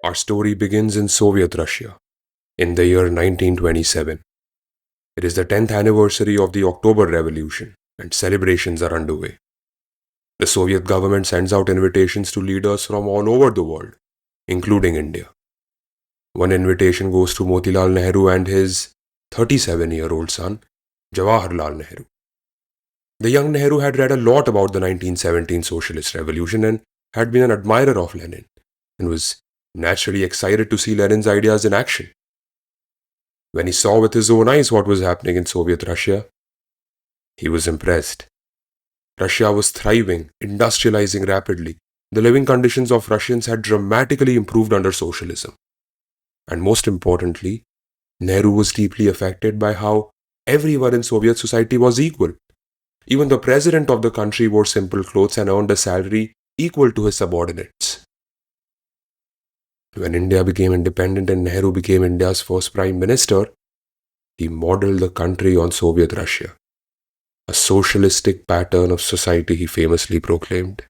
Our story begins in Soviet Russia in the year 1927. It is the 10th anniversary of the October Revolution and celebrations are underway. The Soviet government sends out invitations to leaders from all over the world, including India. One invitation goes to Motilal Nehru and his 37-year-old son, Jawaharlal Nehru. The young Nehru had read a lot about the 1917 socialist revolution and had been an admirer of Lenin and was naturally excited to see Lenin's ideas in action. When he saw with his own eyes what was happening in Soviet Russia, he was impressed. Russia was thriving, industrializing rapidly. The living conditions of Russians had dramatically improved under socialism. And most importantly, Nehru was deeply affected by how everyone in Soviet society was equal. Even the president of the country wore simple clothes and earned a salary equal to his subordinates. When India became independent and Nehru became India's first prime minister, he modeled the country on Soviet Russia, a socialistic pattern of society he famously proclaimed.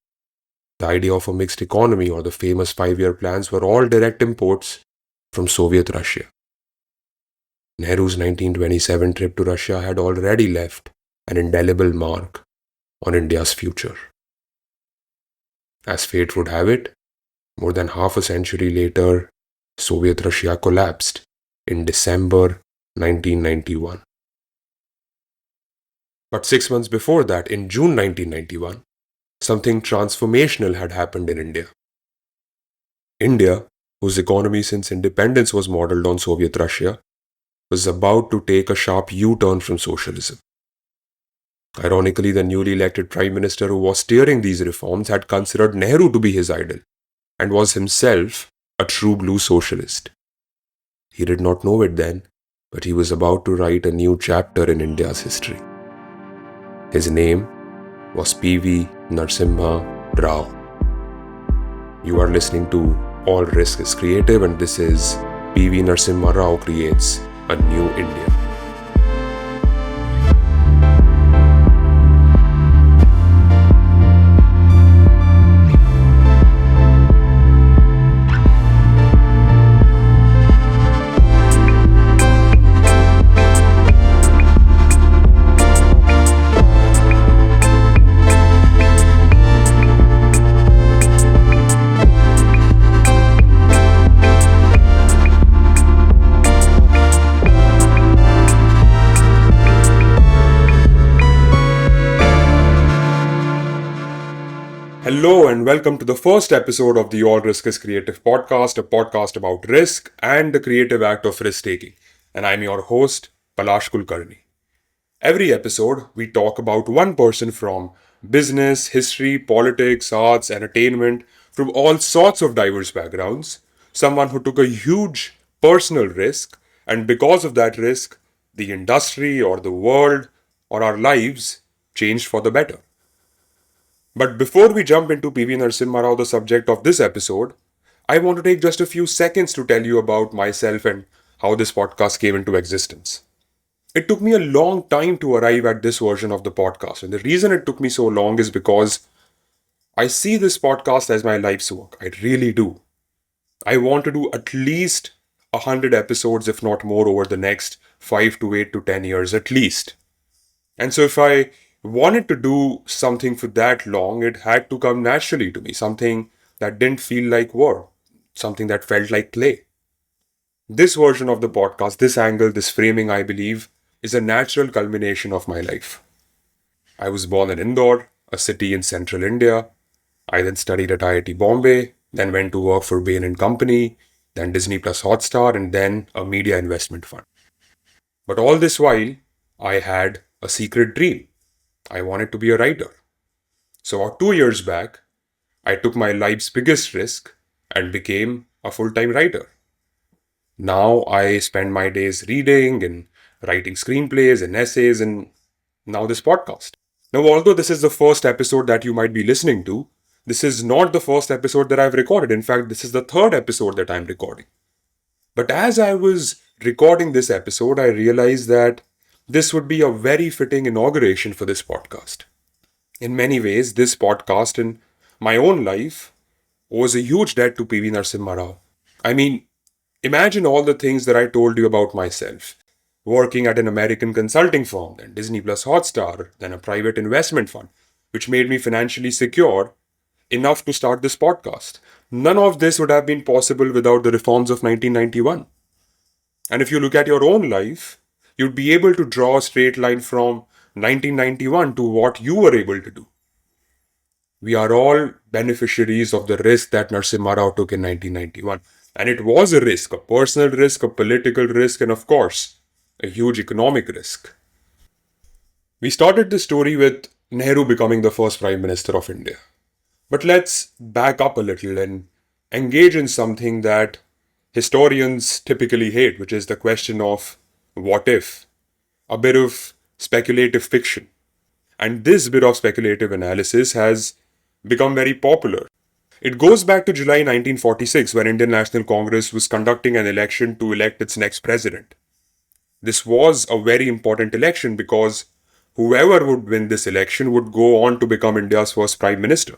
The idea of a mixed economy or the famous 5-year plans were all direct imports from Soviet Russia. Nehru's 1927 trip to Russia had already left an indelible mark on India's future. As fate would have it, more than half a century later, Soviet Russia collapsed in December 1991. But 6 months before that, in June 1991, something transformational had happened in India. India, whose economy since independence was modeled on Soviet Russia, was about to take a sharp U-turn from socialism. Ironically, the newly elected Prime Minister who was steering these reforms had considered Nehru to be his idol and was himself a true blue socialist. He did not know it then, but he was about to write a new chapter in India's history. His name was P.V. Narsimha Rao. You are listening to All Risk is Creative, and this is P.V. Narsimha Rao Creates a New India. Hello and welcome to the first episode of the All Risk is Creative podcast, a podcast about risk and the creative act of risk-taking. And I'm your host, Palash Kulkarni. Every episode, we talk about one person from business, history, politics, arts, entertainment, from all sorts of diverse backgrounds, someone who took a huge personal risk, and because of that risk, the industry or the world or our lives changed for the better. But before we jump into P.V. Narsimha Rao, the subject of this episode, I want to take just a few seconds to tell you about myself and how this podcast came into existence. It took me a long time to arrive at this version of the podcast, and the reason it took me so long is because I see this podcast as my life's work. I really do. I want to do at least 100 episodes, if not more, over the next 5 to 8 to 10 years at least. And so if I wanted to do something for that long, it had to come naturally to me, something that didn't feel like work, something that felt like play. This version of the podcast, this angle, this framing, I believe, is a natural culmination of my life. I was born in Indore, a city in central India. I then studied at IIT Bombay, then went to work for Bain & Company, then Disney Plus Hotstar, and then a media investment fund. But all this while, I had a secret dream. I wanted to be a writer. So about 2 years back, I took my life's biggest risk and became a full-time writer. Now I spend my days reading and writing screenplays and essays and now this podcast. Now, although this is the first episode that you might be listening to, this is not the first episode that I've recorded. In fact, this is the third episode that I'm recording. But as I was recording this episode, I realized that this would be a very fitting inauguration for this podcast. In many ways, this podcast in my own life owes a huge debt to P.V. Narsimha Rao. I mean, imagine all the things that I told you about myself. Working at an American consulting firm, then Disney Plus Hotstar, then a private investment fund, which made me financially secure enough to start this podcast. None of this would have been possible without the reforms of 1991. And if you look at your own life, you'd be able to draw a straight line from 1991 to what you were able to do. We are all beneficiaries of the risk that Narsimha Rao took in 1991. And it was a risk, a personal risk, a political risk, and of course, a huge economic risk. We started this story with Nehru becoming the first Prime Minister of India. But let's back up a little and engage in something that historians typically hate, which is the question of what if? A bit of speculative fiction. And this bit of speculative analysis has become very popular. It goes back to July 1946 when Indian National Congress was conducting an election to elect its next president. This was a very important election because whoever would win this election would go on to become India's first Prime Minister.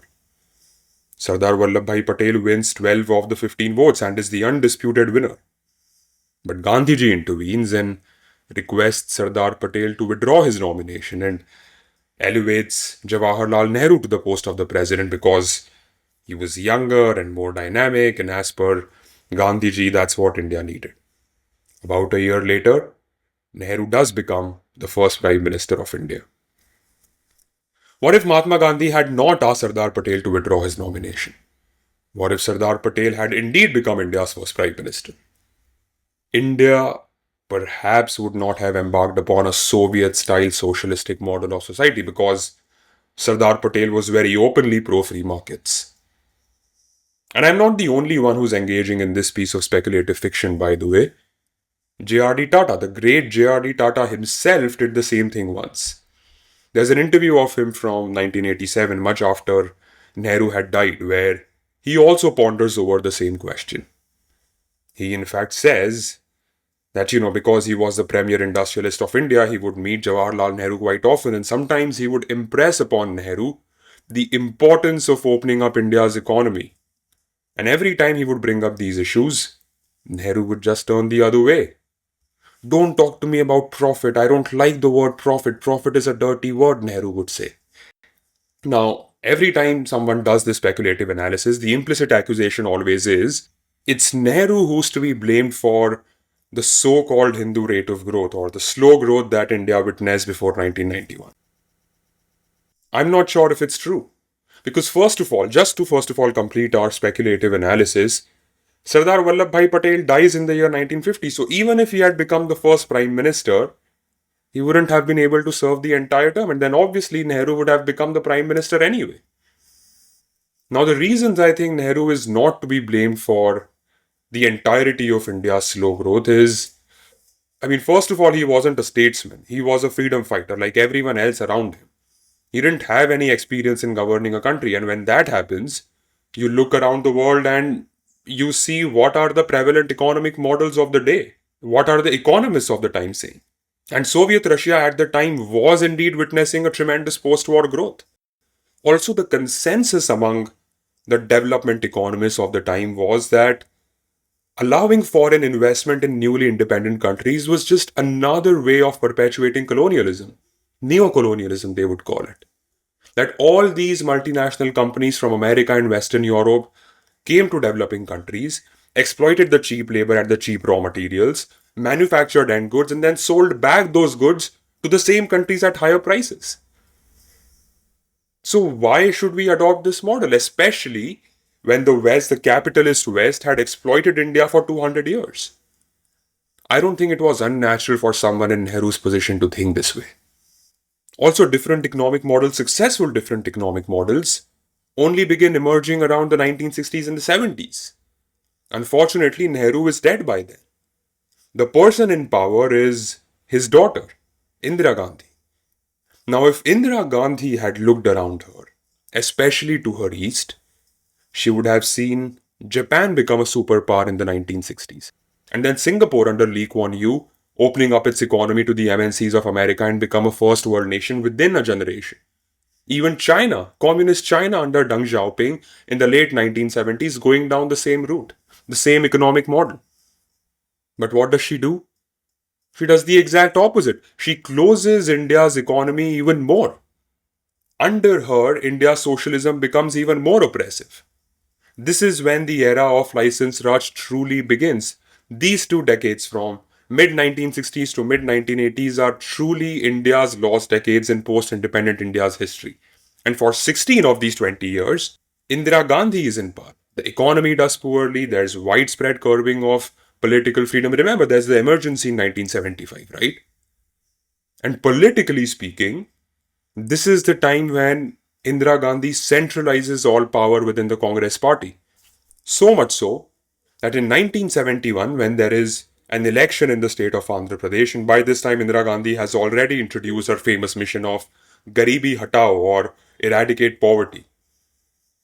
Sardar Vallabhbhai Patel wins 12 of the 15 votes and is the undisputed winner. But Gandhiji intervenes and requests Sardar Patel to withdraw his nomination and elevates Jawaharlal Nehru to the post of the president because he was younger and more dynamic, and as per Gandhiji, that's what India needed. About a year later, Nehru does become the first Prime Minister of India. What if Mahatma Gandhi had not asked Sardar Patel to withdraw his nomination? What if Sardar Patel had indeed become India's first Prime Minister? India perhaps would not have embarked upon a Soviet-style socialistic model of society because Sardar Patel was very openly pro-free markets. And I'm not the only one who's engaging in this piece of speculative fiction, by the way. J.R.D. Tata, the great J.R.D. Tata himself, did the same thing once. There's an interview of him from 1987, much after Nehru had died, where he also ponders over the same question. He in fact says that, because he was the premier industrialist of India, he would meet Jawaharlal Nehru quite often, and sometimes he would impress upon Nehru the importance of opening up India's economy. And every time he would bring up these issues, Nehru would just turn the other way. Don't talk to me about profit. I don't like the word profit. Profit is a dirty word, Nehru would say. Now, every time someone does this speculative analysis, the implicit accusation always is, it's Nehru who's to be blamed for the so-called Hindu rate of growth or the slow growth that India witnessed before 1991. I'm not sure if it's true. Because first of all complete our speculative analysis, Sardar Vallabhbhai Patel dies in the year 1950. So even if he had become the first Prime Minister, he wouldn't have been able to serve the entire term. And then obviously Nehru would have become the Prime Minister anyway. Now the reasons I think Nehru is not to be blamed for the entirety of India's slow growth is, first of all, he wasn't a statesman. He was a freedom fighter like everyone else around him. He didn't have any experience in governing a country. And when that happens, you look around the world and you see what are the prevalent economic models of the day. What are the economists of the time saying? And Soviet Russia at the time was indeed witnessing a tremendous post-war growth. Also, the consensus among the development economists of the time was that allowing foreign investment in newly independent countries was just another way of perpetuating colonialism. Neo-colonialism, they would call it. That all these multinational companies from America and Western Europe came to developing countries, exploited the cheap labor and the cheap raw materials, manufactured end goods, and then sold back those goods to the same countries at higher prices. So why should we adopt this model, especially when the West, the capitalist West, had exploited India for 200 years? I don't think it was unnatural for someone in Nehru's position to think this way. Also, different economic models, successful different economic models, only begin emerging around the 1960s and the 70s. Unfortunately, Nehru is dead by then. The person in power is his daughter, Indira Gandhi. Now, if Indira Gandhi had looked around her, especially to her east, she would have seen Japan become a superpower in the 1960s. And then Singapore under Lee Kuan Yew opening up its economy to the MNCs of America and become a first world nation within a generation. Even China, communist China under Deng Xiaoping in the late 1970s going down the same route. the same economic model. But what does she do? She does the exact opposite. She closes India's economy even more. Under her, India's socialism becomes even more oppressive. This is when the era of license Raj truly begins. These 2 decades from mid 1960s to mid 1980s are truly India's lost decades in post independent India's history. And for 16 of these 20 years, Indira Gandhi is in power. The economy does poorly, there's widespread curbing of political freedom. Remember, there's the emergency in 1975, right? And politically speaking, this is the time when Indira Gandhi centralizes all power within the Congress party. So much so that in 1971, when there is an election in the state of Andhra Pradesh, and by this time Indira Gandhi has already introduced her famous mission of Garibi Hatao or eradicate poverty.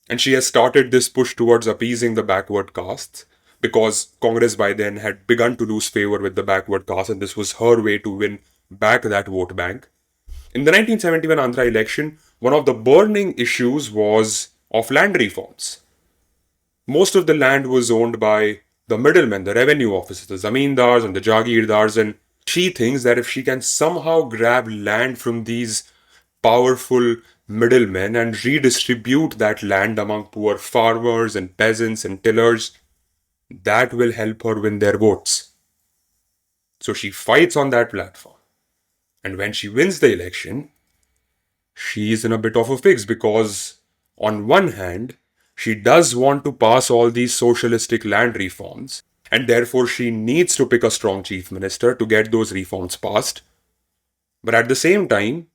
And she has started this push towards appeasing the backward castes because Congress by then had begun to lose favor with the backward caste, and this was her way to win back that vote bank. In the 1971 Andhra election, one of the burning issues was of land reforms. Most of the land was owned by the middlemen, the revenue officers, the zamindars and the jagirdars, and she thinks that if she can somehow grab land from these powerful middlemen and redistribute that land among poor farmers and peasants and tillers, that will help her win their votes. So she fights on that platform. And when she wins the election, she is in a bit of a fix because, on one hand, she does want to pass all these socialistic land reforms, and therefore she needs to pick a strong chief minister to get those reforms passed. But at the same time,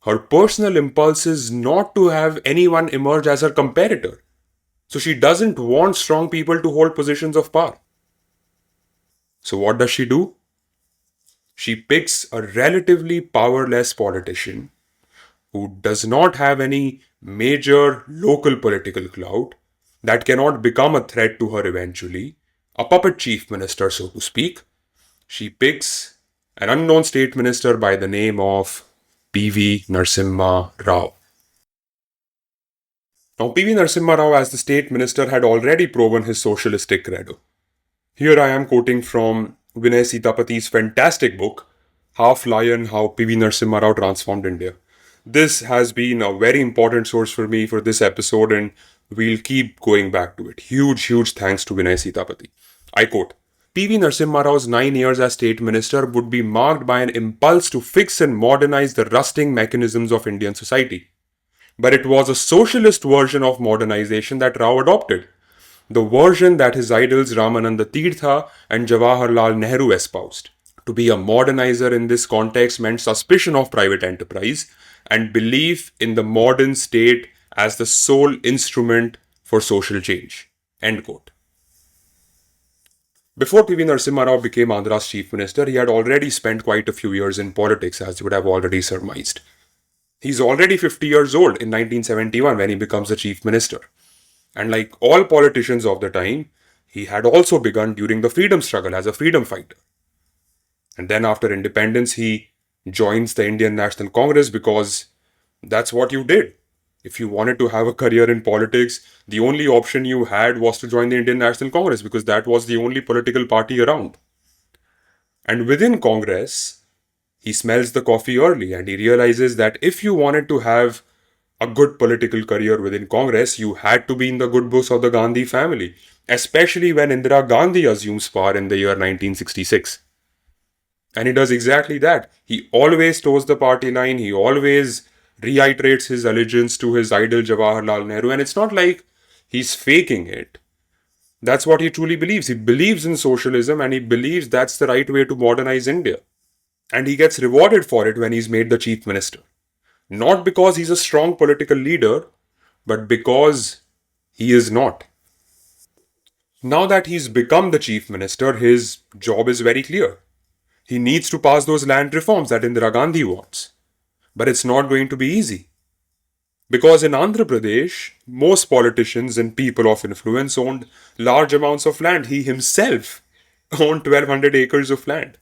her personal impulse is not to have anyone emerge as her competitor. So she doesn't want strong people to hold positions of power. So what does she do? She picks a relatively powerless politician who does not have any major local political clout, that cannot become a threat to her eventually, a puppet chief minister, so to speak. She picks an unknown state minister by the name of P.V. Narsimha Rao. Now, P.V. Narsimha Rao, as the state minister, had already proven his socialistic credo. Here I am quoting from Vinay Sitapati's fantastic book, Half Lion, How P.V. Narsimha Rao Transformed India. This has been a very important source for me for this episode, and we'll keep going back to it. Huge thanks to Vinay Sitapati. I quote, P.V. Narsimha Rao's 9 years as state minister would be marked by an impulse to fix and modernize the rusting mechanisms of Indian society. But it was a socialist version of modernization that Rao adopted. The version that his idols Ramananda Tirtha and Jawaharlal Nehru espoused. To be a modernizer in this context meant suspicion of private enterprise and belief in the modern state as the sole instrument for social change. End quote. Before P.V. Narsimha Rao became Andhra's chief minister, he had already spent quite a few years in politics, as you would have already surmised. He's already 50 years old in 1971 when he becomes the chief minister. And like all politicians of the time, he had also begun during the freedom struggle as a freedom fighter. And then after independence, he joins the Indian National Congress because that's what you did. If you wanted to have a career in politics, the only option you had was to join the Indian National Congress because that was the only political party around. And within Congress, he smells the coffee early and he realizes that if you wanted to have a good political career within Congress, you had to be in the good books of the Gandhi family, especially when Indira Gandhi assumes power in the year 1966. And he does exactly that. He always toes the party line, he always reiterates his allegiance to his idol Jawaharlal Nehru, and it's not like he's faking it. That's what he truly believes. He believes in socialism and he believes that's the right way to modernize India. And he gets rewarded for it when he's made the chief minister. Not because he's a strong political leader, but because he is not. Now that he's become the chief minister, his job is very clear. He needs to pass those land reforms that Indira Gandhi wants. But it's not going to be easy. Because in Andhra Pradesh, most politicians and people of influence owned large amounts of land. He himself owned 1200 acres of land.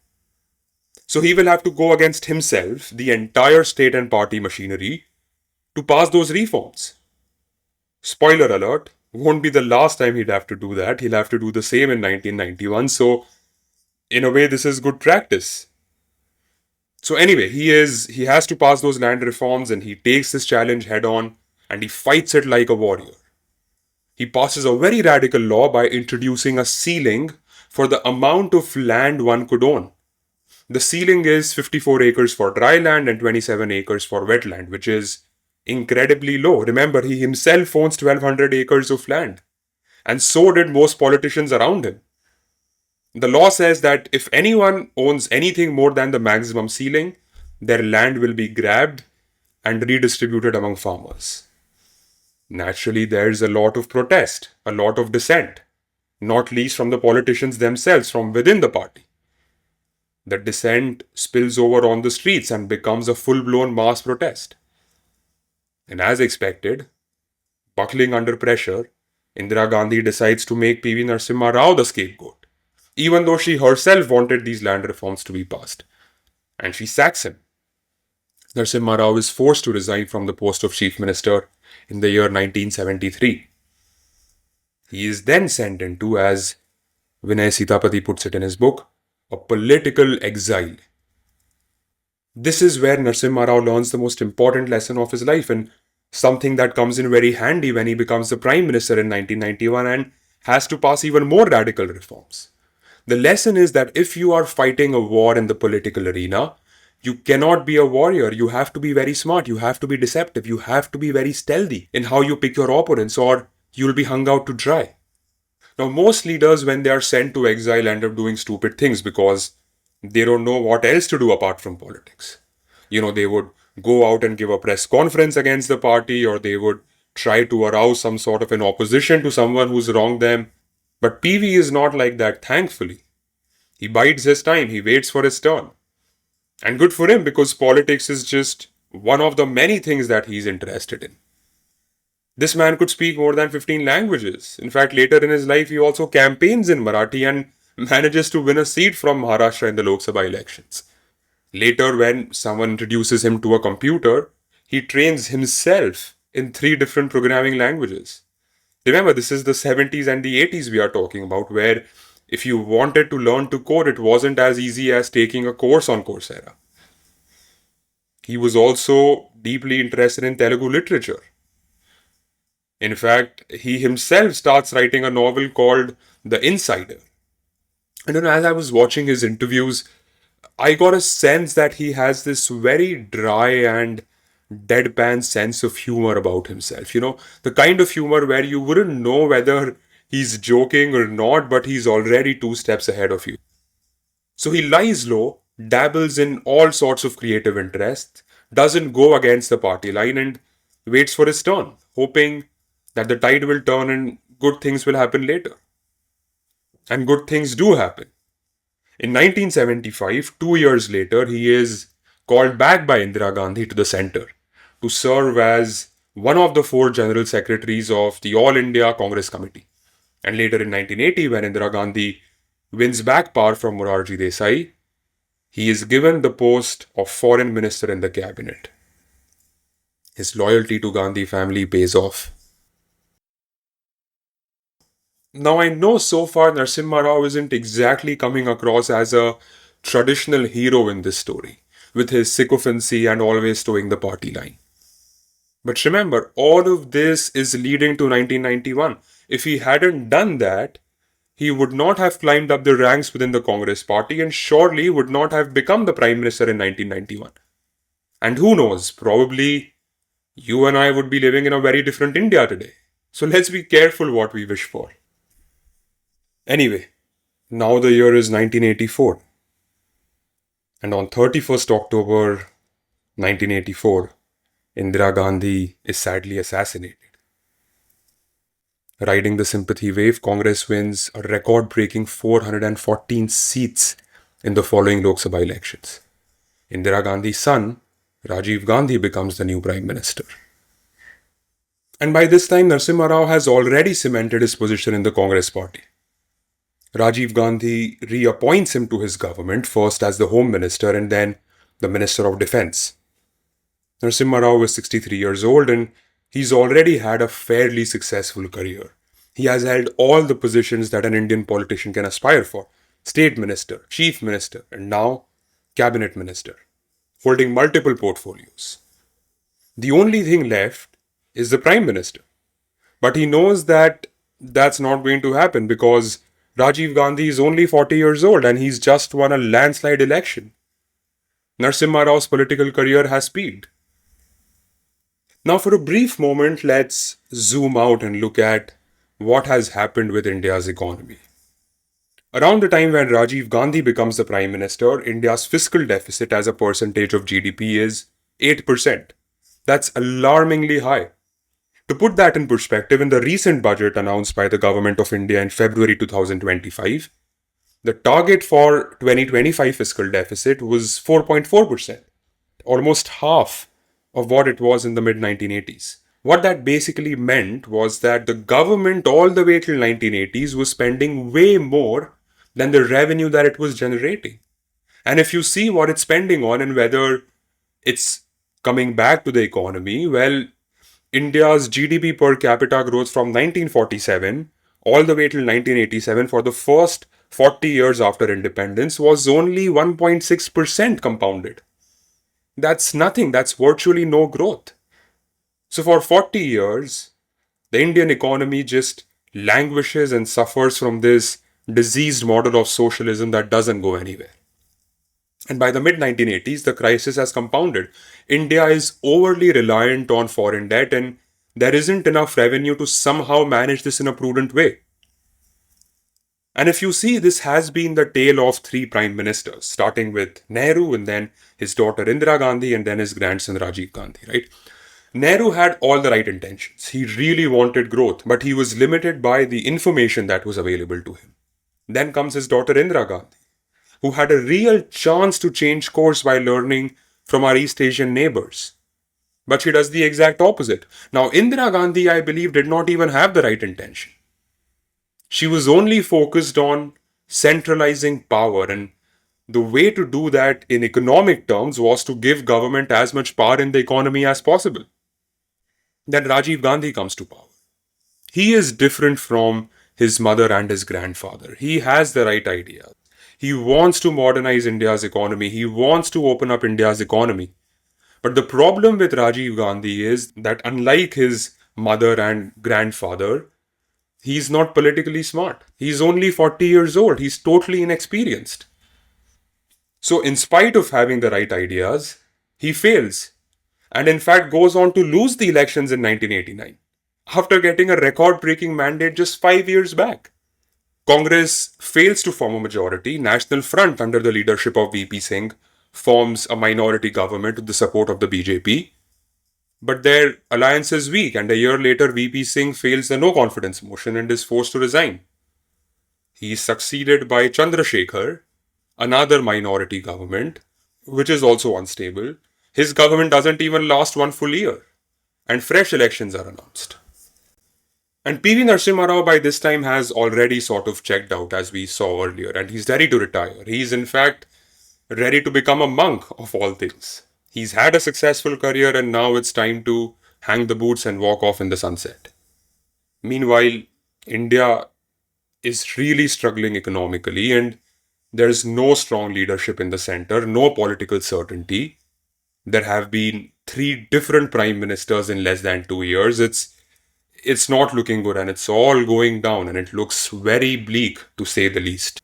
So he will have to go against himself, the entire state and party machinery, to pass those reforms. Spoiler alert, Won't be the last time he'd have to do that. He'll have to do the same in 1991. So, in a way, this is good practice. So anyway, he has to pass those land reforms and he takes this challenge head on and he fights it like a warrior. He passes a very radical law by introducing a ceiling for the amount of land one could own. The ceiling is 54 acres for dry land and 27 acres for wetland, which is incredibly low. Remember, he himself owns 1200 acres of land, and so did most politicians around him. The law says that if anyone owns anything more than the maximum ceiling, their land will be grabbed and redistributed among farmers. Naturally, there's a lot of protest, a lot of dissent, not least from the politicians themselves from within the party. The dissent spills over on the streets and becomes a full blown mass protest. And as expected, buckling under pressure, Indira Gandhi decides to make PV Narsimha Rao the scapegoat, even though she herself wanted these land reforms to be passed. And she sacks him. Narsimha Rao is forced to resign from the post of Chief Minister in the year 1973. He is then sent into, as Vinay Sitapati puts it in his book, a political exile. This is where Narsimha Rao learns the most important lesson of his life and something that comes in very handy when he becomes the Prime Minister in 1991 and has to pass even more radical reforms. The lesson is that if you are fighting a war in the political arena, you cannot be a warrior. You have to be very smart. You have to be deceptive. You have to be very stealthy in how you pick your opponents, or you'll be hung out to dry. Now, most leaders, when they are sent to exile, end up doing stupid things because they don't know what else to do apart from politics. They would go out and give a press conference against the party, or they would try to arouse some sort of an opposition to someone who's wronged them. But PV is not like that, thankfully. He bides his time, he waits for his turn. And good for him, because politics is just one of the many things that he's interested in. This man could speak more than 15 languages. In fact, later in his life, he also campaigns in Marathi and manages to win a seat from Maharashtra in the Lok Sabha elections. Later, when someone introduces him to a computer, he trains himself in 3 different programming languages. Remember, this is the 70s and the 80s we are talking about, where if you wanted to learn to code, it wasn't as easy as taking a course on Coursera. He was also deeply interested in Telugu literature. In fact, he himself starts writing a novel called The Insider. And as I was watching his interviews, I got a sense that he has this very dry and deadpan sense of humor about himself. The kind of humor where you wouldn't know whether he's joking or not, but he's already 2 steps ahead of you. So he lies low, dabbles in all sorts of creative interests, doesn't go against the party line, and waits for his turn, hoping that the tide will turn and good things will happen later. And good things do happen. In 1975, 2 years later, he is called back by Indira Gandhi to the centre to serve as one of the 4 general secretaries of the All India Congress Committee. And later in 1980, when Indira Gandhi wins back power from Morarji Desai, he is given the post of foreign minister in the cabinet. His loyalty to Gandhi family pays off. Now, I know so far Narsimha Rao isn't exactly coming across as a traditional hero in this story, with his sycophancy and always towing the party line. But remember, all of this is leading to 1991. If he hadn't done that, he would not have climbed up the ranks within the Congress party and surely would not have become the Prime Minister in 1991. And who knows, probably you and I would be living in a very different India today. So let's be careful what we wish for. Anyway, now the year is 1984. And on 31st October 1984, Indira Gandhi is sadly assassinated. Riding the sympathy wave, Congress wins a record-breaking 414 seats in the following Lok Sabha elections. Indira Gandhi's son, Rajiv Gandhi, becomes the new Prime Minister. And by this time, Narsimha Rao has already cemented his position in the Congress party. Rajiv Gandhi reappoints him to his government, first as the Home Minister and then the Minister of Defense. Narsimha Rao is 63 years old and he's already had a fairly successful career. He has held all the positions that an Indian politician can aspire for: state minister, chief minister, and now cabinet minister, holding multiple portfolios. The only thing left is the prime minister. But he knows that that's not going to happen because Rajiv Gandhi is only 40 years old and he's just won a landslide election. Narsimha Rao's political career has peaked. Now, for a brief moment, let's zoom out and look at what has happened with India's economy. Around the time when Rajiv Gandhi becomes the Prime Minister, India's fiscal deficit as a percentage of GDP is 8%. That's alarmingly high. To put that in perspective, in the recent budget announced by the Government of India in February 2025, the target for 2025 fiscal deficit was 4.4%, almost half of what it was in the mid 1980s. What that basically meant was that the government all the way till 1980s was spending way more than the revenue that it was generating. And if you see what it's spending on and whether it's coming back to the economy, well, India's GDP per capita growth from 1947 all the way till 1987 for the first 40 years after independence was only 1.6% compounded. That's nothing, that's virtually no growth. So for 40 years, the Indian economy just languishes and suffers from this diseased model of socialism that doesn't go anywhere. And by the mid 1980s, the crisis has compounded. India is overly reliant on foreign debt, and there isn't enough revenue to somehow manage this in a prudent way. And if you see, this has been the tale of three prime ministers, starting with Nehru and then his daughter Indira Gandhi and then his grandson Rajiv Gandhi, right? Nehru had all the right intentions. He really wanted growth, but he was limited by the information that was available to him. Then comes his daughter Indira Gandhi, who had a real chance to change course by learning from our East Asian neighbors. But she does the exact opposite. Now, Indira Gandhi, I believe, did not even have the right intention. She was only focused on centralizing power, and the way to do that in economic terms was to give government as much power in the economy as possible. Then Rajiv Gandhi comes to power. He is different from his mother and his grandfather. He has the right idea. He wants to modernize India's economy. He wants to open up India's economy. But the problem with Rajiv Gandhi is that unlike his mother and grandfather, he's not politically smart. He's only 40 years old. He's totally inexperienced. So, in spite of having the right ideas, he fails and in fact goes on to lose the elections in 1989 after getting a record breaking mandate just 5 years back. Congress fails to form a majority. National Front, under the leadership of VP Singh, forms a minority government with the support of the BJP. But their alliance is weak, and a year later, VP Singh fails the no confidence motion and is forced to resign. He is succeeded by Chandrasekhar, another minority government, which is also unstable. His government doesn't even last one full year, and fresh elections are announced. And PV Narsimha Rao by this time has already sort of checked out, as we saw earlier, and he's ready to retire. He's in fact ready to become a monk of all things. He's had a successful career and now it's time to hang the boots and walk off in the sunset. Meanwhile, India is really struggling economically and there's no strong leadership in the center, no political certainty. There have been three different prime ministers in less than 2 years. It's not looking good and it's all going down and it looks very bleak to say the least.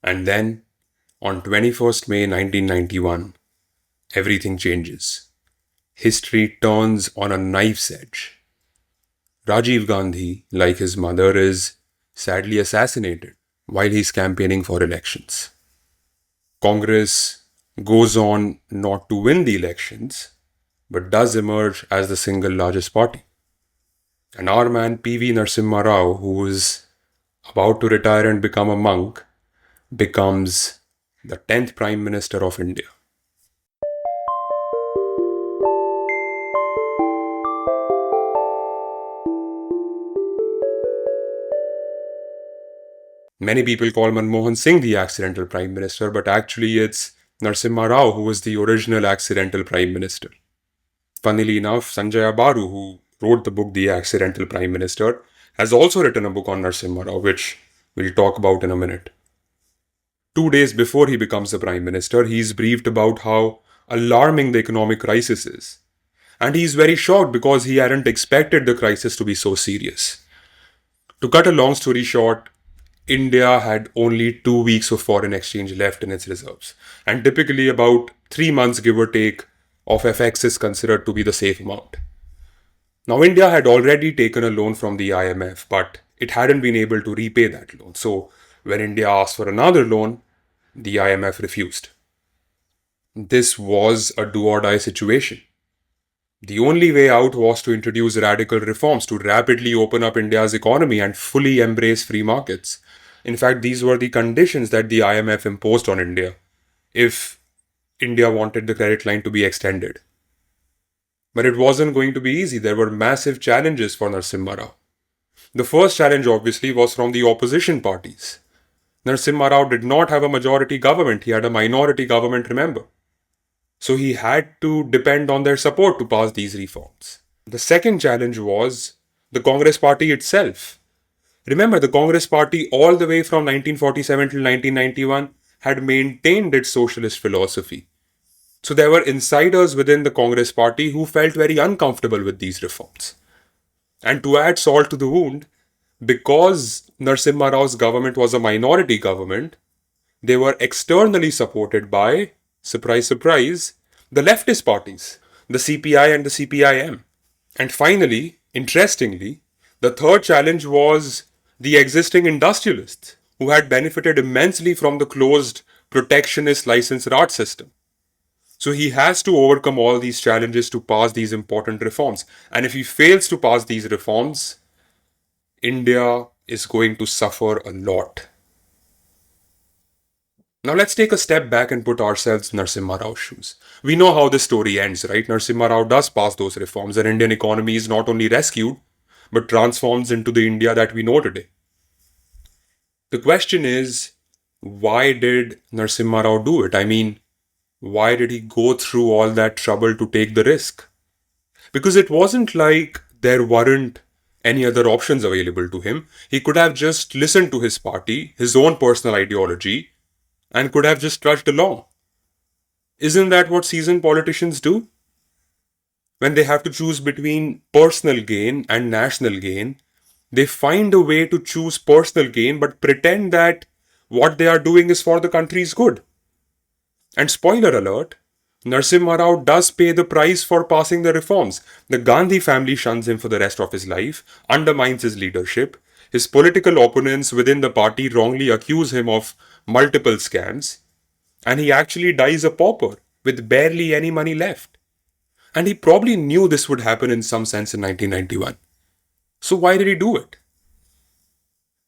And then on 21st May 1991, everything changes. History turns on a knife's edge. Rajiv Gandhi, like his mother, is sadly assassinated while he's campaigning for elections. Congress goes on not to win the elections, but does emerge as the single largest party. And our man PV Narsimha Rao, who is about to retire and become a monk, becomes the 10th Prime Minister of India. Many people call Manmohan Singh the accidental Prime Minister, but actually it's Narasimha Rao who was the original accidental Prime Minister. Funnily enough, Sanjaya Baru, who wrote the book The Accidental Prime Minister, has also written a book on Narsimha Rao, which we'll talk about in a minute. 2 days before he becomes the Prime Minister, he's briefed about how alarming the economic crisis is. And he's very shocked because he hadn't expected the crisis to be so serious. To cut a long story short, India had only 2 weeks of foreign exchange left in its reserves. And typically, about 3 months, give or take, of FX is considered to be the safe amount. Now, India had already taken a loan from the IMF, but it hadn't been able to repay that loan. So, when India asked for another loan, the IMF refused. This was a do or die situation. The only way out was to introduce radical reforms to rapidly open up India's economy and fully embrace free markets. In fact, these were the conditions that the IMF imposed on India if India wanted the credit line to be extended. But it wasn't going to be easy. There were massive challenges for Narsimha Rao. The first challenge, obviously, was from the opposition parties. Narsimha Rao did not have a majority government. He had a minority government, remember. So he had to depend on their support to pass these reforms. The second challenge was the Congress party itself. Remember, the Congress party all the way from 1947 till 1991 had maintained its socialist philosophy. So there were insiders within the Congress party who felt very uncomfortable with these reforms. And to add salt to the wound, because Narsimha Rao's government was a minority government, they were externally supported by, surprise, surprise, the leftist parties, the CPI and the CPIM. And finally, interestingly, the third challenge was the existing industrialists who had benefited immensely from the closed protectionist license Raj system. So he has to overcome all these challenges to pass these important reforms. And if he fails to pass these reforms, India is going to suffer a lot. Now let's take a step back and put ourselves in Narsimha Rao's shoes. We know how this story ends, right? Narsimha Rao does pass those reforms and Indian economy is not only rescued, but transforms into the India that we know today. The question is, why did Narsimha Rao do it? I mean, why did he go through all that trouble to take the risk? Because it wasn't like there weren't any other options available to him. He could have just listened to his party, his own personal ideology, and could have just trudged along. Isn't that what seasoned politicians do? When they have to choose between personal gain and national gain, they find a way to choose personal gain but pretend that what they are doing is for the country's good. And spoiler alert, Narsimha Rao does pay the price for passing the reforms. The Gandhi family shuns him for the rest of his life, undermines his leadership. His political opponents within the party wrongly accuse him of multiple scams. And he actually dies a pauper with barely any money left. And he probably knew this would happen in some sense in 1991. So why did he do it?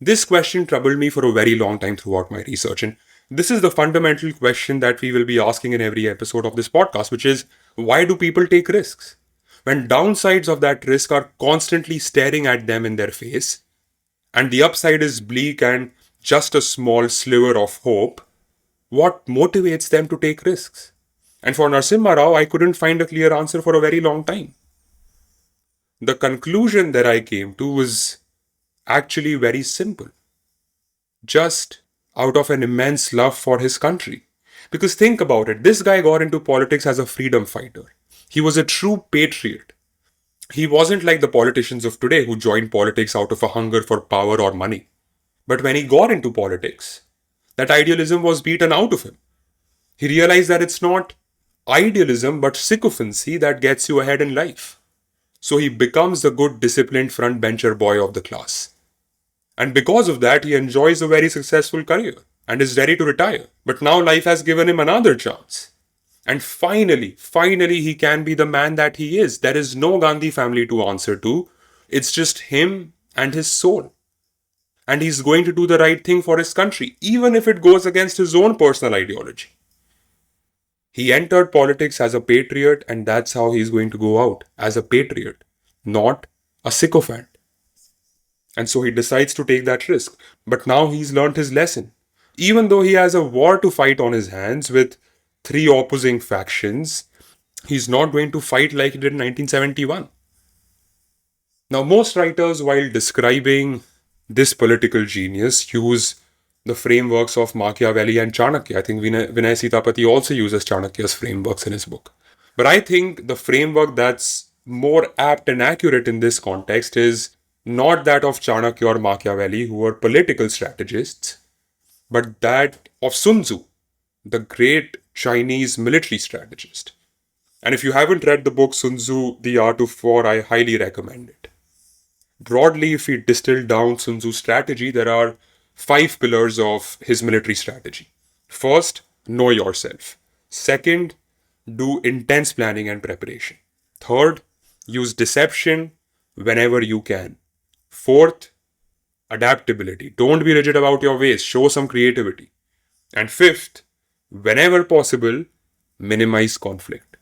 This question troubled me for a very long time throughout my research, and this is the fundamental question that we will be asking in every episode of this podcast, which is, why do people take risks? When downsides of that risk are constantly staring at them in their face, and the upside is bleak and just a small sliver of hope, what motivates them to take risks? And for Narsimha Rao, I couldn't find a clear answer for a very long time. The conclusion that I came to was actually very simple. Just out of an immense love for his country. Because think about it, this guy got into politics as a freedom fighter. He was a true patriot. He wasn't like the politicians of today who joined politics out of a hunger for power or money. But when he got into politics, that idealism was beaten out of him. He realized that it's not idealism but sycophancy that gets you ahead in life. So he becomes the good, disciplined frontbencher boy of the class. And because of that, he enjoys a very successful career and is ready to retire. But now life has given him another chance. And finally, he can be the man that he is. There is no Gandhi family to answer to. It's just him and his soul. And he's going to do the right thing for his country, even if it goes against his own personal ideology. He entered politics as a patriot, and that's how he's going to go out, as a patriot, not a sycophant. And so he decides to take that risk. But now he's learned his lesson. Even though he has a war to fight on his hands with 3 opposing factions, he's not going to fight like he did in 1971. Now, most writers, while describing this political genius, use the frameworks of Machiavelli and Chanakya. I think Vinay Sitapati also uses Chanakya's frameworks in his book. But I think the framework that's more apt and accurate in this context is not that of Chanakya or Machiavelli, who were political strategists, but that of Sun Tzu, the great Chinese military strategist. And if you haven't read the book Sun Tzu, The Art of War, I highly recommend it. Broadly, if we distill down Sun Tzu's strategy, there are 5 pillars of his military strategy. First, know yourself. Second, do intense planning and preparation. Third, use deception whenever you can. Fourth, adaptability. Don't be rigid about your ways, show some creativity. And fifth, whenever possible, minimize conflict.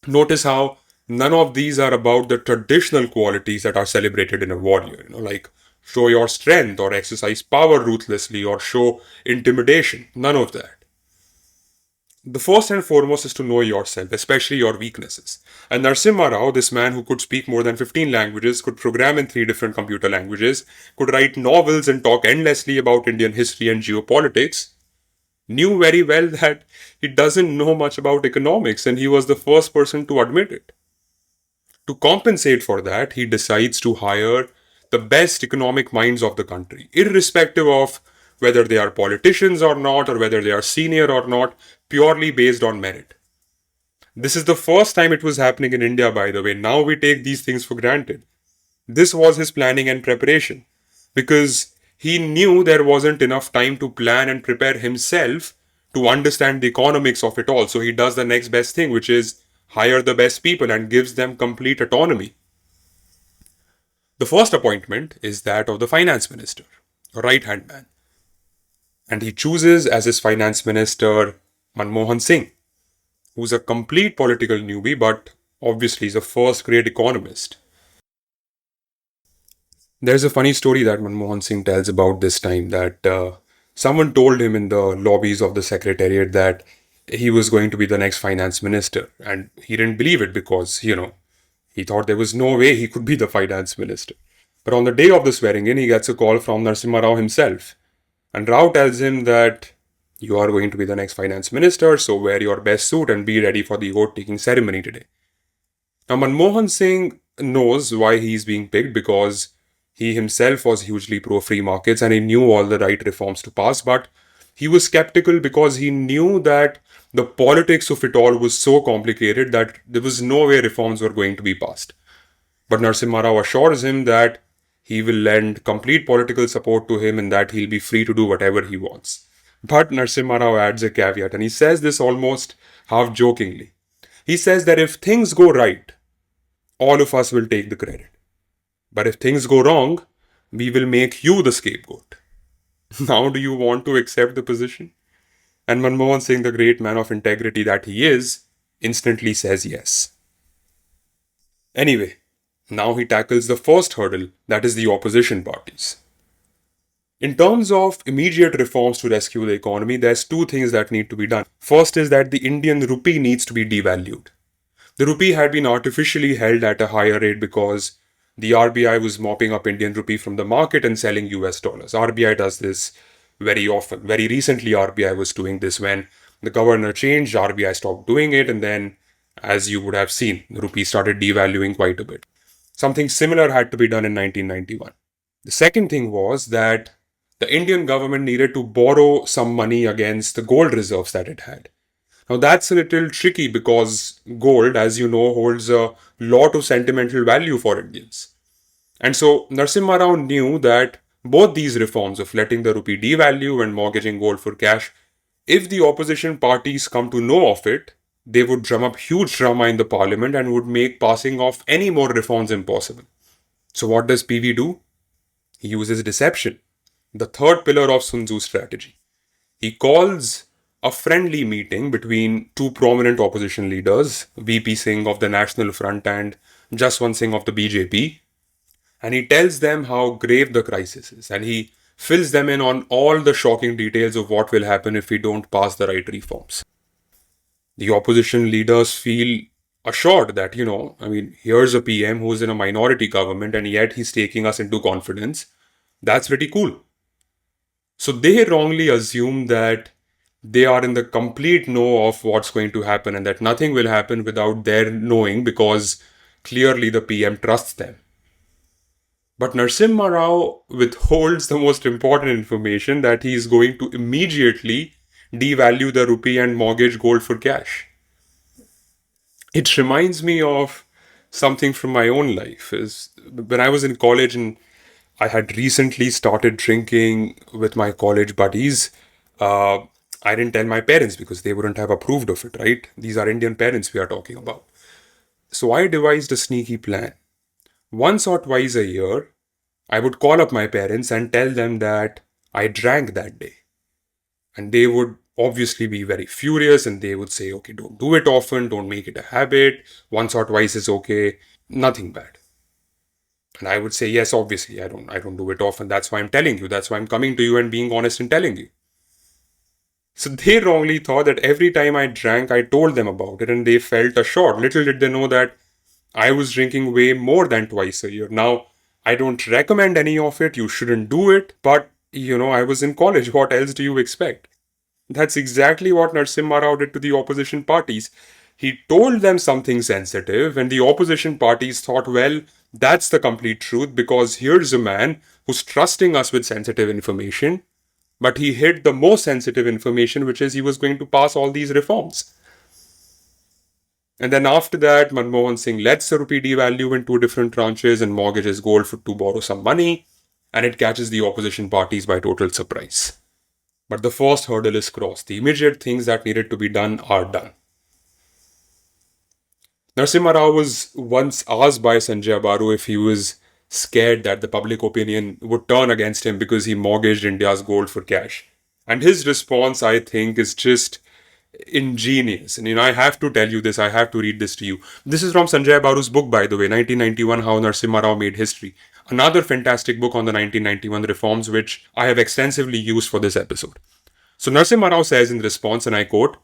Notice how none of these are about the traditional qualities that are celebrated in a warrior, like show your strength or exercise power ruthlessly or show intimidation. None of that. The first and foremost is to know yourself, especially your weaknesses. And Narsimha Rao, this man who could speak more than 15 languages, could program in 3 different computer languages, could write novels and talk endlessly about Indian history and geopolitics, knew very well that he doesn't know much about economics, and he was the first person to admit it. To compensate for that, he decides to hire the best economic minds of the country, irrespective of whether they are politicians or not, or whether they are senior or not, purely based on merit. This is the first time it was happening in India, by the way. Now we take these things for granted. This was his planning and preparation, because he knew there wasn't enough time to plan and prepare himself to understand the economics of it all. So he does the next best thing, which is hire the best people and gives them complete autonomy. The first appointment is that of the finance minister, a right hand man. And he chooses as his finance minister Manmohan Singh, who's a complete political newbie, but obviously is a first grade economist. There's a funny story that Manmohan Singh tells about this time that someone told him in the lobbies of the secretariat that he was going to be the next finance minister. And he didn't believe it because, he thought there was no way he could be the finance minister. But on the day of the swearing in, he gets a call from Narsimha Rao himself. And Rao tells him that you are going to be the next finance minister, so wear your best suit and be ready for the oath taking ceremony today. Now, Manmohan Singh knows why he's being picked because he himself was hugely pro free markets and he knew all the right reforms to pass, but he was skeptical because he knew that the politics of it all was so complicated that there was no way reforms were going to be passed. But Narsimha Rao assures him that he will lend complete political support to him and that he'll be free to do whatever he wants. But Narsimha Rao adds a caveat, and he says this almost half jokingly. He says that if things go right, all of us will take the credit. But if things go wrong, we will make you the scapegoat. Now, do you want to accept the position? And Manmohan Singh, the great man of integrity that he is, instantly says yes. Anyway, now he tackles the first hurdle, that is the opposition parties. In terms of immediate reforms to rescue the economy, there's 2 things that need to be done. First is that the Indian rupee needs to be devalued. The rupee had been artificially held at a higher rate because the RBI was mopping up Indian rupee from the market and selling US dollars. RBI does this very often. Very recently, RBI was doing this when the governor changed, RBI stopped doing it, and then, as you would have seen, the rupee started devaluing quite a bit. Something similar had to be done in 1991. The second thing was that the Indian government needed to borrow some money against the gold reserves that it had. Now that's a little tricky because gold, as you know, holds a lot of sentimental value for Indians. And so Narsimha Rao knew that both these reforms of letting the rupee devalue and mortgaging gold for cash, if the opposition parties come to know of it, they would drum up huge drama in the parliament and would make passing of any more reforms impossible. So what does PV do? He uses deception, the third pillar of Sun Tzu's strategy. He calls a friendly meeting between 2 prominent opposition leaders, VP Singh of the National Front and Jaswant Singh of the BJP, and he tells them how grave the crisis is, and he fills them in on all the shocking details of what will happen if we don't pass the right reforms. The opposition leaders feel assured that, here's a PM who's in a minority government and yet he's taking us into confidence. That's pretty cool. So they wrongly assume that they are in the complete know of what's going to happen and that nothing will happen without their knowing because clearly the PM trusts them. But Narsimha Rao withholds the most important information that he is going to immediately devalue the rupee and mortgage gold for cash. It reminds me of something from my own life. Is when I was in college and I had recently started drinking with my college buddies. Uh, I didn't tell my parents because they wouldn't have approved of it, right? These are Indian parents we are talking about. So I devised a sneaky plan. Once or twice a year, I would call up my parents and tell them that I drank that day. And they would obviously be very furious and they would say, okay, don't do it often, don't make it a habit. Once or twice is okay, nothing bad. And I would say, yes, obviously, I don't do it often. That's why I'm telling you. That's why I'm coming to you and being honest and telling you. So they wrongly thought that every time I drank, I told them about it and they felt assured. Little did they know that I was drinking way more than twice a year. Now, I don't recommend any of it. You shouldn't do it. But, I was in college. What else do you expect? That's exactly what Narsimha Rao did to the opposition parties. He told them something sensitive, and the opposition parties thought, well, that's the complete truth because here's a man who's trusting us with sensitive information, but he hid the most sensitive information, which is he was going to pass all these reforms. And then after that, Manmohan Singh lets the rupee devalue in two different tranches and mortgages gold to borrow some money, and it catches the opposition parties by total surprise. But the first hurdle is crossed. The immediate things that needed to be done are done. Narsimha Rao was once asked by Sanjay Baru if he was scared that the public opinion would turn against him because he mortgaged India's gold for cash. And his response, I think, is just ingenious. And I have to tell you this, I have to read this to you. This is from Sanjay Baru's book, by the way, 1991, How Narsimha Rao Made History. Another fantastic book on the 1991 reforms, which I have extensively used for this episode. So Narsimha Rao says in response, and I quote,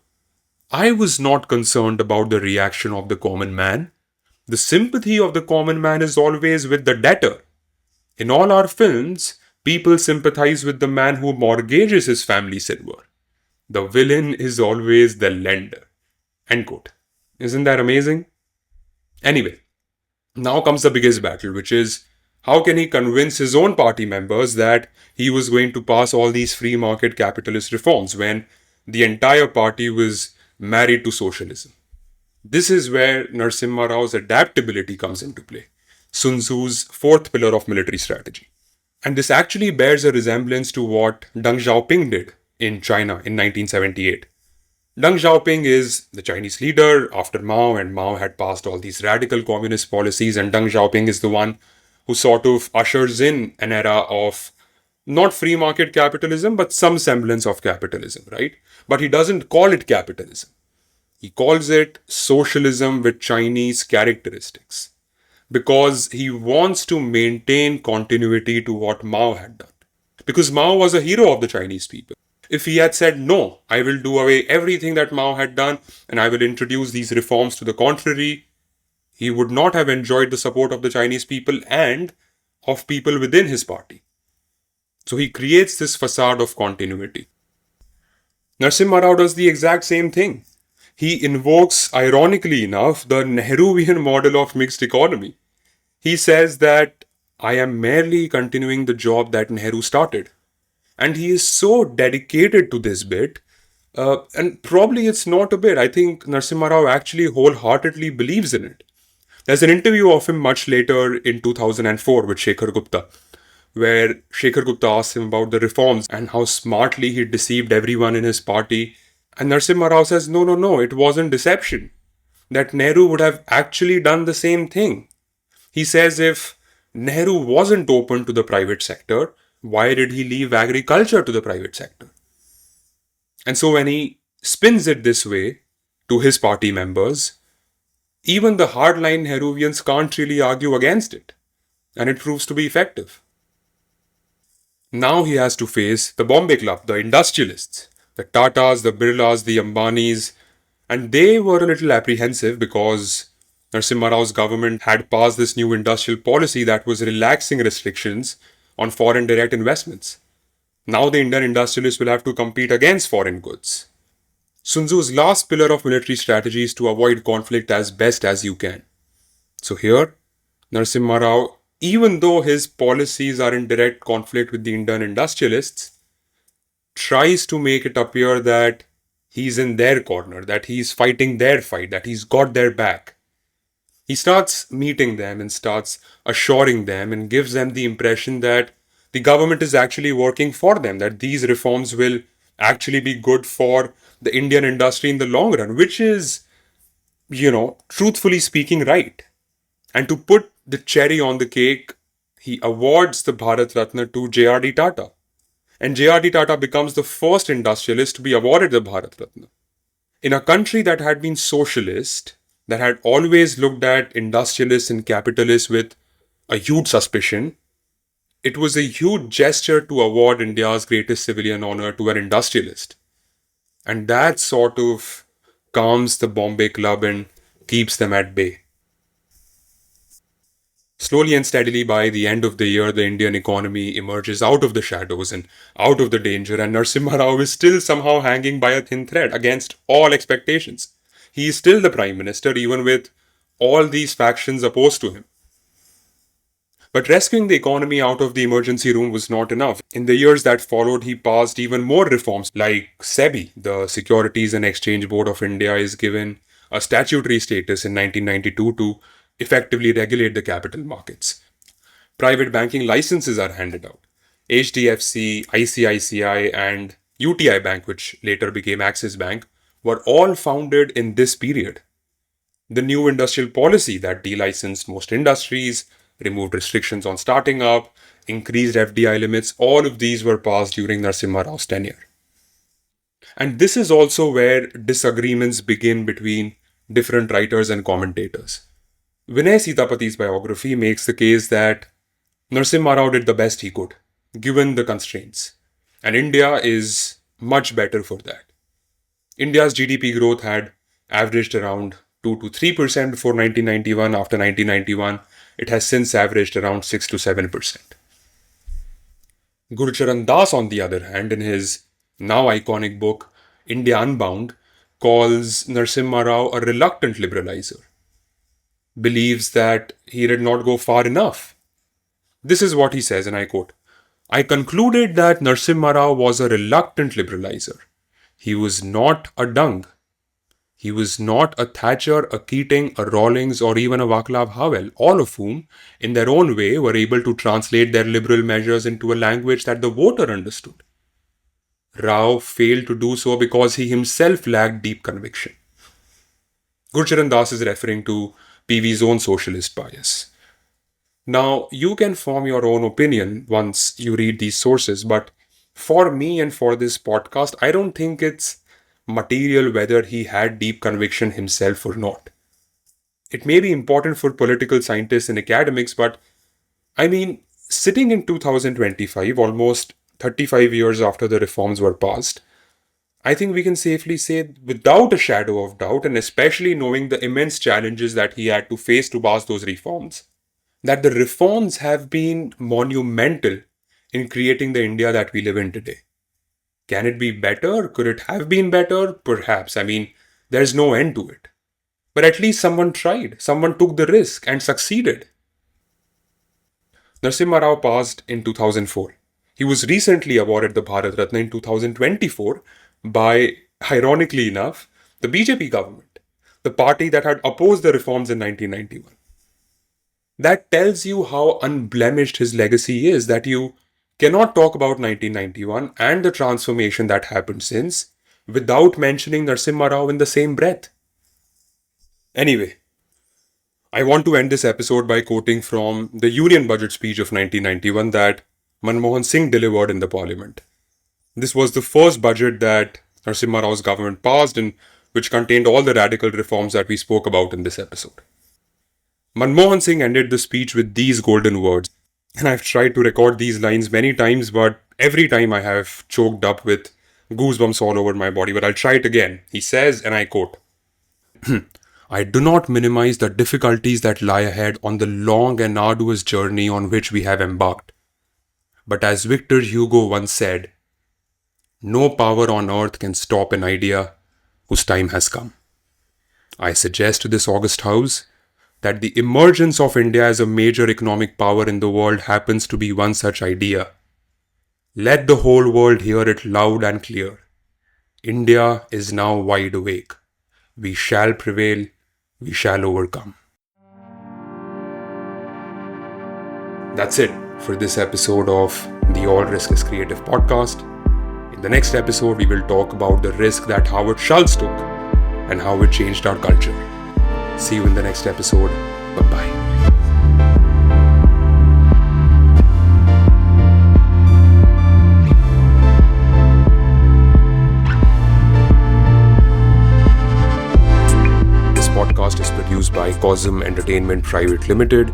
I was not concerned about the reaction of the common man. The sympathy of the common man is always with the debtor. In all our films, people sympathize with the man who mortgages his family silver. The villain is always the lender. End quote. Isn't that amazing? Anyway, now comes the biggest battle, which is how can he convince his own party members that he was going to pass all these free market capitalist reforms when the entire party was married to socialism? This is where Narsimha Rao's adaptability comes into play, Sun Tzu's fourth pillar of military strategy. And this actually bears a resemblance to what Deng Xiaoping did in China in 1978. Deng Xiaoping is the Chinese leader after Mao, and Mao had passed all these radical communist policies, and Deng Xiaoping is the one who sort of ushers in an era of not free market capitalism, but some semblance of capitalism, right? But he doesn't call it capitalism. He calls it socialism with Chinese characteristics because he wants to maintain continuity to what Mao had done. Because Mao was a hero of the Chinese people. If he had said, no, I will do away everything that Mao had done and I will introduce these reforms to the contrary, he would not have enjoyed the support of the Chinese people and of people within his party. So he creates this facade of continuity. Narsimha Rao does the exact same thing. He invokes, ironically enough, the Nehruvian model of mixed economy. He says that I am merely continuing the job that Nehru started. And he is so dedicated to this bit, and probably it's not a bit. I think Narsimha Rao actually wholeheartedly believes in it. There's an interview of him much later in 2004 with Shekhar Gupta, where Shekhar Gupta asks him about the reforms and how smartly he deceived everyone in his party. And Narsimha Rao says, no, it wasn't deception. That Nehru would have actually done the same thing. He says if Nehru wasn't open to the private sector, why did he leave agriculture to the private sector? And so when he spins it this way to his party members, even the hardline Nehruvians can't really argue against it. And it proves to be effective. Now he has to face the Bombay Club, the industrialists, the Tatas, the Birlas, the Ambanis, and they were a little apprehensive because Narsimha Rao's government had passed this new industrial policy that was relaxing restrictions on foreign direct investments. Now the Indian industrialists will have to compete against foreign goods. Sun Tzu's last pillar of military strategy is to avoid conflict as best as you can. So here, Narsimha Rao, even though his policies are in direct conflict with the Indian industrialists, tries to make it appear that he's in their corner, that he's fighting their fight, that he's got their back. He starts meeting them and starts assuring them and gives them the impression that the government is actually working for them, that these reforms will actually be good for the Indian industry in the long run, which is, truthfully speaking, right. And to put the cherry on the cake, he awards the Bharat Ratna to J.R.D. Tata. And J.R.D. Tata becomes the first industrialist to be awarded the Bharat Ratna. In a country that had been socialist, that had always looked at industrialists and capitalists with a huge suspicion, it was a huge gesture to award India's greatest civilian honor to an industrialist. And that sort of calms the Bombay Club and keeps them at bay. Slowly and steadily, by the end of the year, the Indian economy emerges out of the shadows and out of the danger, and Narsimha Rao is still somehow hanging by a thin thread against all expectations. He is still the Prime Minister, even with all these factions opposed to him. But rescuing the economy out of the emergency room was not enough. In the years that followed, he passed even more reforms, like SEBI, the Securities and Exchange Board of India, is given a statutory status in 1992 to effectively regulate the capital markets. Private banking licenses are handed out. HDFC, ICICI, and UTI Bank, which later became Axis Bank, were all founded in this period. The new industrial policy that delicensed most industries, removed restrictions on starting up, increased FDI limits, all of these were passed during Narsimha Rao's tenure. And this is also where disagreements begin between different writers and commentators. Vinay Sitapati's biography makes the case that Narsimha Rao did the best he could, given the constraints. And India is much better for that. India's GDP growth had averaged around 2 to 3% before 1991. After 1991, it has since averaged around 6 to 7%. Gurucharan Das, on the other hand, in his now iconic book, India Unbound, calls Narsimha Rao a reluctant liberalizer. Believes that he did not go far enough. This is what he says, and I quote, "I concluded that Narsimha Rao was a reluctant liberalizer. He was not a Dung. He was not a Thatcher, a Keating, a Rawlings, or even a Václav Havel, all of whom, in their own way, were able to translate their liberal measures into a language that the voter understood. Rao failed to do so because he himself lacked deep conviction." Gurcharan Das is referring to PV's own socialist bias. Now, you can form your own opinion once you read these sources, but for me and for this podcast, I don't think it's material whether he had deep conviction himself or not. It may be important for political scientists and academics, but sitting in 2025, almost 35 years after the reforms were passed, I think we can safely say, without a shadow of doubt, and especially knowing the immense challenges that he had to face to pass those reforms, that the reforms have been monumental in creating the India that we live in today. Can it be better? Could it have been better? Perhaps. There's no end to it. But at least someone tried. Someone took the risk and succeeded. Narsimha Rao passed in 2004. He was recently awarded the Bharat Ratna in 2024 by, ironically enough, the BJP government, the party that had opposed the reforms in 1991. That tells you how unblemished his legacy is, that you cannot talk about 1991 and the transformation that happened since without mentioning Narsimha Rao in the same breath. Anyway, I want to end this episode by quoting from the Union Budget speech of 1991 that Manmohan Singh delivered in the parliament. This was the first budget that Narsimha Rao's government passed and which contained all the radical reforms that we spoke about in this episode. Manmohan Singh ended the speech with these golden words, and I've tried to record these lines many times, but every time I have choked up with goosebumps all over my body, but I'll try it again. He says, and I quote, I do not minimize the difficulties that lie ahead on the long and arduous journey on which we have embarked. But as Victor Hugo once said, no power on earth can stop an idea whose time has come. I suggest to this august house that the emergence of India as a major economic power in the world happens to be one such idea. Let the whole world hear it loud and clear. India is now wide awake. We shall prevail. We shall overcome. That's it for this episode of the All Risk is Creative podcast. In the next episode, we will talk about the risk that Howard Schultz took and how it changed our culture. See you in the next episode. Bye-bye. Podcast is produced by Cosm Entertainment Private Limited.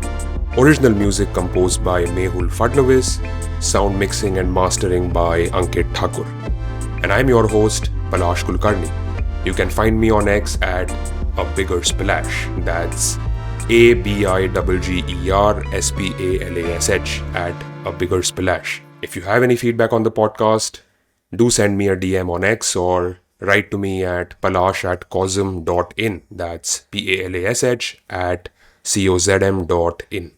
Original music composed by Mehul Fadlavis. Sound mixing and mastering by Ankit Thakur. And I'm your host, Palash Kulkarni. You can find me on X at A Bigger Splash. That's ABIGGERSPALASH at A Bigger Splash. If you have any feedback on the podcast, do send me a DM on X or write to me at palash@cosm.in. That's PALASH at COZM.in.